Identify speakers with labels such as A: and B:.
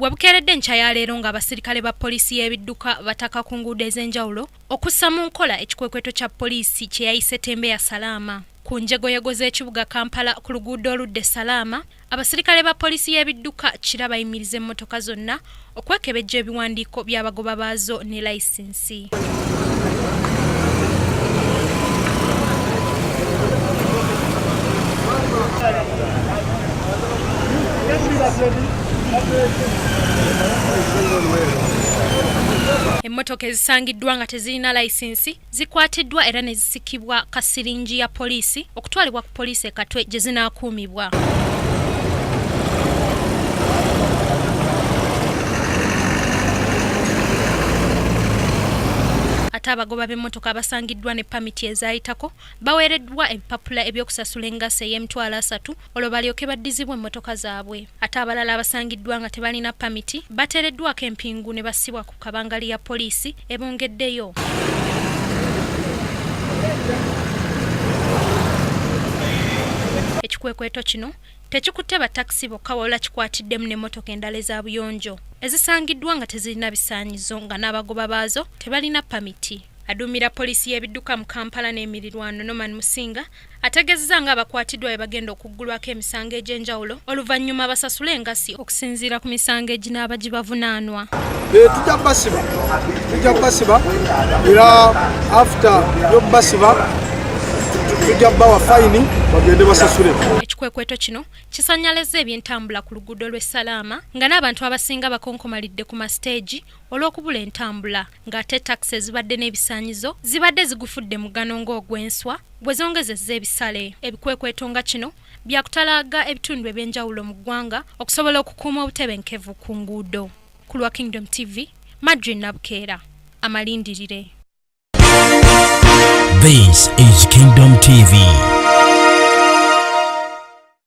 A: Webukeredde nkya ya leero ng'abasirikale ba poliisi y'ebidduka bataka ku nguudo ez'enjawulo okussa mu nkola ekikwekweto kya poliisi kye yayise Tembeya Salaama. Ku njegoyego z'ekibuga Kampala ku luguudo oludde Salaama, abasirikale ba poliisi y'ebidduka kira bayimiriza emmotoka zonna okwekebejja ebiwandiiko by'abagoba baazo ne layisinsi. Emmotoka ezisangiddwa nga tezirina layisinsi zikwatiddwa era ne zisikibwa kasiringi ya poliisi okutwalibwa ku poliisi e Katwe gye zinaakuumibwa. Ate abagoba b'emmotoka abasangiddwa ne pamiti ezaayitako baweereddwa ebipapula ebyokusasula engasse ey'emitwalo 3 olwo balyoke baddizibwe emmotoka zaabwe. Ate abalala abasangiddwa nga tebalina pamiti bateereddwako empingu ne bassibwa ku kabangali ya poliisi ebongeddeyo. Ekikwekweto kino tekikutte ba takisi bokka wabula kikwatiddemu n'emmotoka endala eza buyonjo ezisangiddwa nga tezirina bisaanyizo nga n'abagoba baazo tebalina pamiti. Aduumira poliisi y'ebidduka mu Kampala n'emirirwano Norman Musinga ategeezezza nga abakwatiddwa bwe bagenda okuggulwako emisango egy'enjawulo oluvannyuma basasule engassi okusinziira ku misango eginaaba gibavunaanwa.
B: Tujja kubasiba era after y'okubasiba tujja kubawa fayini bagende basasule.
A: Ekikwekweto kino kisannyalezza ebyentambula ku luguudo lw'e Salaama nga n'abantu abasinga bakonkomalidde ku masiteegi olw'okubula entambula ng'ate takisi ezibadde n'ebisaanyizo zibadde zigufudde mugano ng'ogw'enswa bwe zongezezza ebisale. Ebikwekweto nga kino byakutalaaga ebitundu eby'enjawulo mu ggwanga okusobola okukuuma obutebenkevu ku nguudo. Ku lwa Kingdom TV, Madrine Nabukeera, amalindirire.
C: This is Kingdom TV.